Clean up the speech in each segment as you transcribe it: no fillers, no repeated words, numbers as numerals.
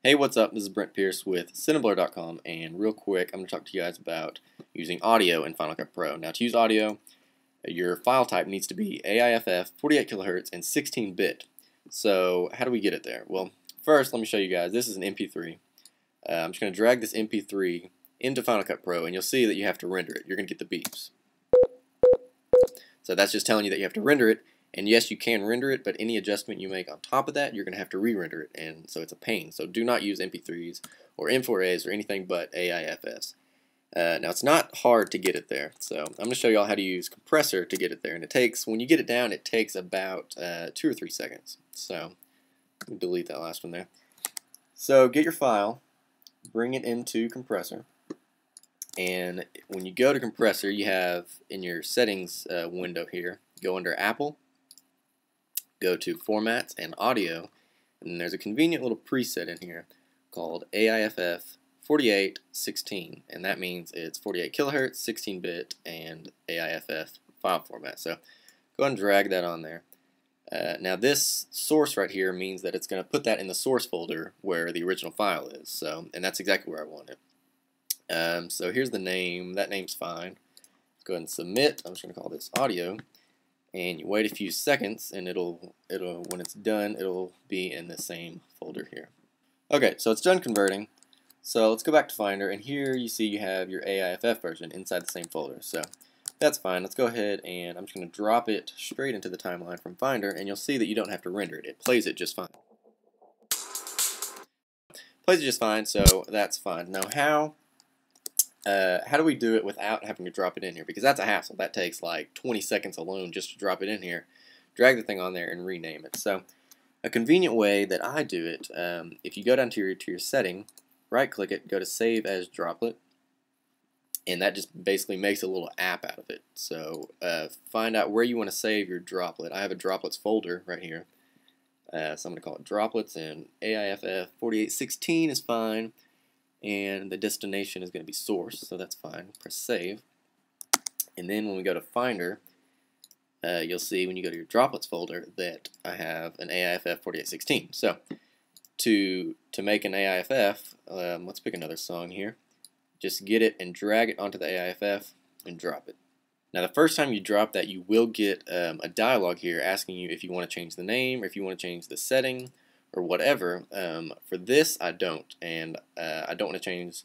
Hey, what's up? This is Brent Pierce with Cineblur.com, and real quick, I'm going to talk to you guys about using audio in Final Cut Pro. Now, to use audio, your file type needs to be AIFF, 48 kilohertz, and 16-bit. So, how do we get it there? Well, first, let me show you guys. This is an MP3. I'm just going to drag this MP3 into Final Cut Pro, and you'll see that you have to render it. You're going to get the beeps. So that's just telling you that you have to render it. And yes, you can render it, but any adjustment you make on top of that, you're going to have to re-render it, and so it's a pain. So do not use MP3s or M4As or anything but AIFFs. Now, it's not hard to get it there, so I'm going to show you all how to use compressor to get it there. And it takes, when you get it down, it takes about 2 or 3 seconds. So let me delete that last one there. So get your file, bring it into compressor, and when you go to compressor, you have in your settings window here, go under Apple, go to Formats and Audio, and there's a convenient little preset in here called AIFF 4816, and that means it's 48 kilohertz, 16-bit, and AIFF file format. So go ahead and drag that on there. Now this source right here means that it's going to put that in the source folder where the original file is. So, and that's exactly where I want it. So here's the name. That name's fine. Let's go ahead and submit. I'm just going to call this audio. And you wait a few seconds, and it'll when it's done, it'll be in the same folder here. Okay, so it's done converting. So let's go back to Finder, and here you see you have your AIFF version inside the same folder. So that's fine. Let's go ahead and I'm just going to drop it straight into the timeline from Finder, and you'll see that you don't have to render it. It plays it just fine. Plays it just fine, so that's fine. Now how do we do it without having to drop it in here? Because that's a hassle. That takes like 20 seconds alone just to drop it in here, drag the thing on there, and rename it. So a convenient way that I do it, if you go down to your setting, right-click it, go to Save as Droplet, and that just basically makes a little app out of it. So find out where you want to save your droplet. I have a droplets folder right here. So I'm going to call it droplets, and AIFF 4816 is fine. And the destination is going to be source, so that's fine. Press save. And then when we go to Finder, you'll see when you go to your droplets folder that I have an AIFF 4816. So to make an AIFF, let's pick another song here. Just get it and drag it onto the AIFF and drop it. Now the first time you drop that, you will get a dialog here asking you if you want to change the name or if you want to change the setting or whatever. For this, I don't, and I don't want to change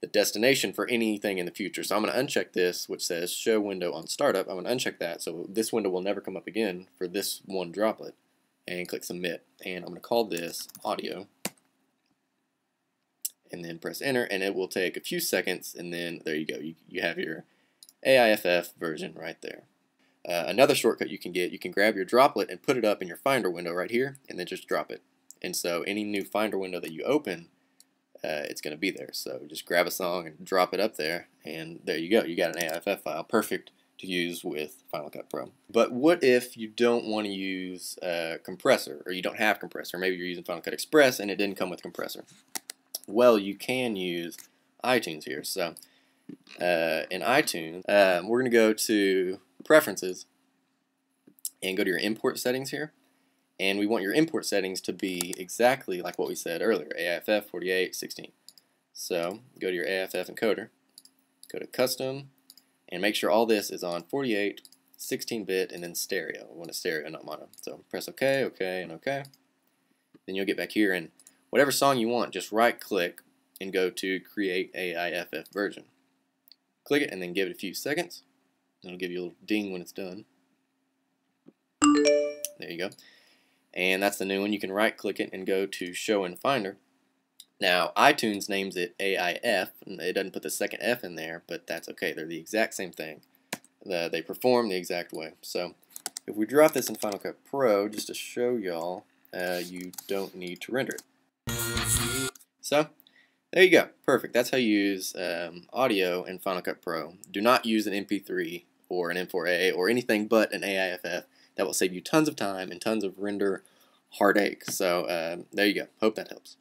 the destination for anything in the future. So I'm going to uncheck this, which says Show Window on Startup. I'm going to uncheck that, so this window will never come up again for this one droplet, and click Submit. And I'm going to call this Audio, and then press Enter, and it will take a few seconds, and then there you go. You have your AIFF version right there. Another shortcut you can grab your droplet and put it up in your Finder window right here, and then just drop it. And so any new Finder window that you open, it's going to be there. So just grab a song and drop it up there, and there you go. You got an AIFF file, perfect to use with Final Cut Pro. But what if you don't want to use compressor, or you don't have compressor? Maybe you're using Final Cut Express and it didn't come with compressor. Well, you can use iTunes here. So in iTunes, we're going to go to Preferences and go to your import settings here. And we want your import settings to be exactly like what we said earlier, AIFF 4816. So go to your AIFF encoder, go to Custom, and make sure all this is on 48, 16-bit, and then stereo. We want a stereo, not mono. So press OK, OK, and OK. Then you'll get back here, and whatever song you want, just right-click and go to Create AIFF Version. Click it, and then give it a few seconds. It'll give you a little ding when it's done. There you go. And that's the new one. You can right click it and go to Show in Finder. Now iTunes names it AIF, and it doesn't put the second F in there, but that's okay. They're the exact same thing. They perform the exact way. So if we drop this in Final Cut Pro, just to show y'all, you don't need to render it. So there you go. Perfect. That's how you use audio in Final Cut Pro. Do not use an MP3 or an M4A or anything but an AIFF. That will save you tons of time and tons of render heartache. So there you go. Hope that helps.